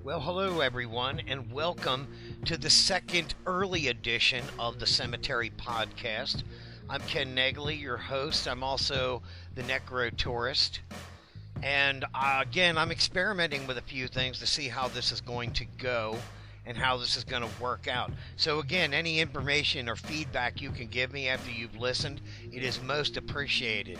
Well, hello everyone, and welcome to the second early edition of the Cemetery Podcast. I'm Ken Naegele, your host. I'm also the Necro tourist. And again, I'm experimenting with a few things to see how this is going to go and how this is going to work out. So again, any information or feedback you can give me after you've listened, it is most appreciated.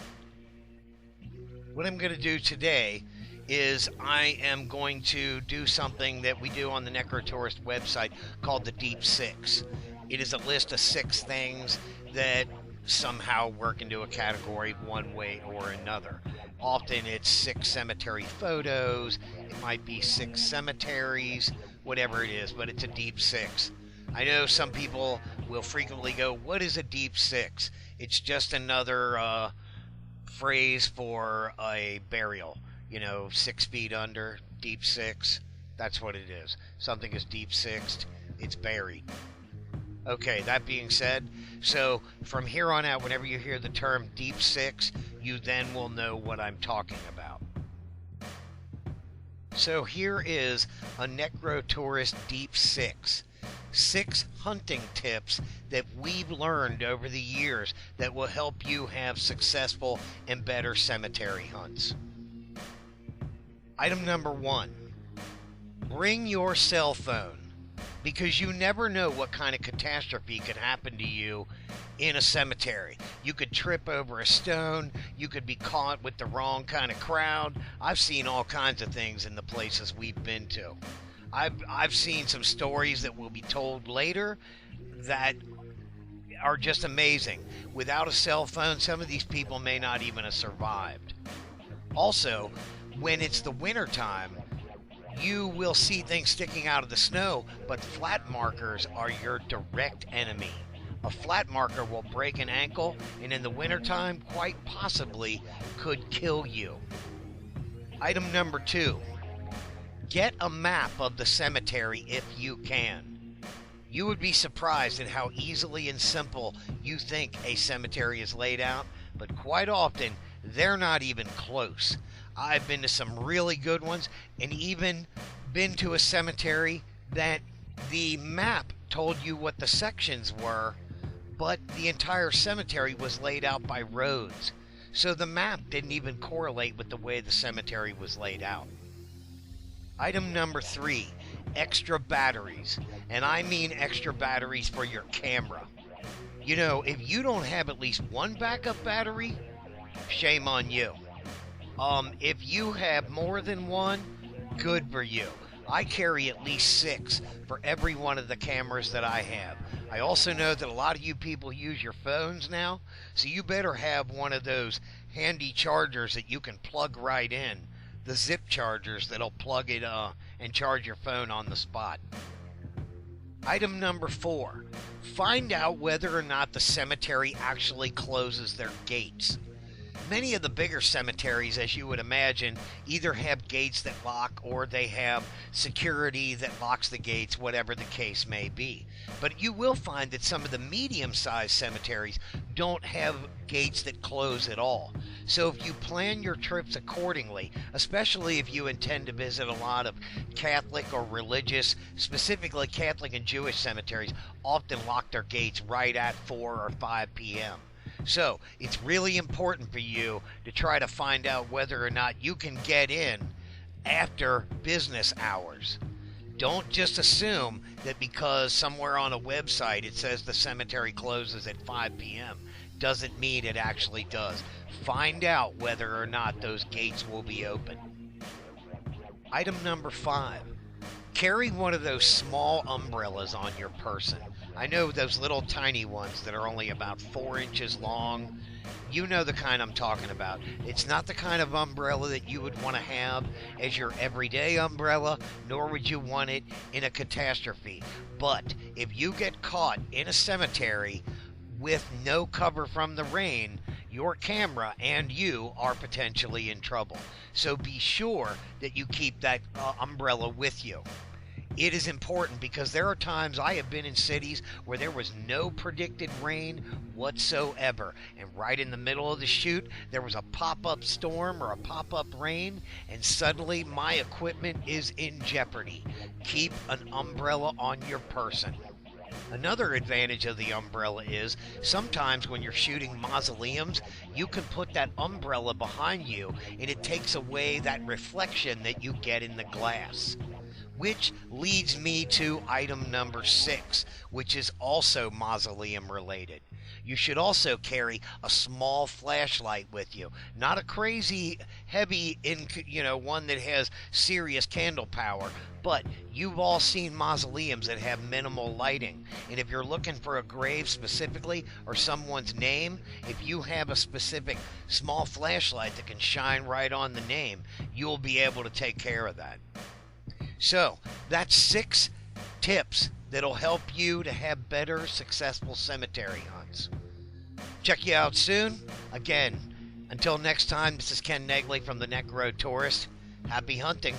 What I'm going to do today is I am going to do something that we do on the Necro Tourist website called the Deep Six. It is a list of 6 things that somehow work into a category one way or another. Often it's 6 cemetery photos, it might be 6 cemeteries, whatever it is, but it's a Deep Six. I know some people will frequently go, what is a Deep Six? It's just another phrase for a burial. 6 feet under, deep 6. That's what it is. Something is deep sixed, it's buried. Okay, that being said, so from here on out, whenever you hear the term deep 6, you then will know what I'm talking about. So here is a Necro Tourist Deep 6. 6 hunting tips that we've learned over the years that will help you have successful and better cemetery hunts. Item number 1, bring your cell phone, because you never know what kind of catastrophe could happen to you in a cemetery. You could trip over a stone, you could be caught with the wrong kind of crowd. I've seen all kinds of things in the places we've been to. I've seen some stories that will be told later that are just amazing. Without a cell phone, some of these people may not even have survived. Also, when it's the winter time, you will see things sticking out of the snow, but flat markers are your direct enemy. A flat marker will break an ankle, and in the wintertime, quite possibly could kill you. Item number 2, get a map of the cemetery if you can. You would be surprised at how easily and simple you think a cemetery is laid out, but quite often, they're not even close. I've been to some really good ones, and even been to a cemetery that the map told you what the sections were, but the entire cemetery was laid out by roads. So the map didn't even correlate with the way the cemetery was laid out. Item number 3, extra batteries. And I mean extra batteries for your camera. If you don't have at least one backup battery, shame on you. If you have more than one, good for you. I carry at least 6 for every one of the cameras that I have. I also know that a lot of you people use your phones now, so you better have one of those handy chargers that you can plug right in. The zip chargers that'll plug it and charge your phone on the spot. Item number 4, find out whether or not the cemetery actually closes their gates. Many of the bigger cemeteries, as you would imagine, either have gates that lock or they have security that locks the gates, whatever the case may be. But you will find that some of the medium-sized cemeteries don't have gates that close at all. So if you plan your trips accordingly, especially if you intend to visit a lot of Catholic or religious, specifically Catholic and Jewish cemeteries, often lock their gates right at 4 or 5 p.m. So it's really important for you to try to find out whether or not you can get in after business hours. Don't just assume that because somewhere on a website it says the cemetery closes at 5 p.m. doesn't mean it actually does. Find out whether or not those gates will be open. Item number 5. Carry one of those small umbrellas on your person. I know those little tiny ones that are only about 4 inches long. You know the kind I'm talking about. It's not the kind of umbrella that you would want to have as your everyday umbrella, nor would you want it in a catastrophe. But if you get caught in a cemetery with no cover from the rain, your camera and you are potentially in trouble. So be sure that you keep that umbrella with you. It is important because there are times I have been in cities where there was no predicted rain whatsoever. And right in the middle of the shoot, there was a pop up storm or a pop up rain, and suddenly my equipment is in jeopardy. Keep an umbrella on your person. Another advantage of the umbrella is sometimes when you're shooting mausoleums, you can put that umbrella behind you and it takes away that reflection that you get in the glass. Which leads me to item number 6, which is also mausoleum related. You should also carry a small flashlight with you, not a crazy heavy one that has serious candle power, but you've all seen mausoleums that have minimal lighting. And if you're looking for a grave specifically or someone's name, if you have a specific small flashlight that can shine right on the name, you'll be able to take care of that. So, that's 6 tips that'll help you to have better, successful cemetery hunts. Check you out soon. Again, until next time, this is Ken Naegele from the Necro Tourist. Happy hunting.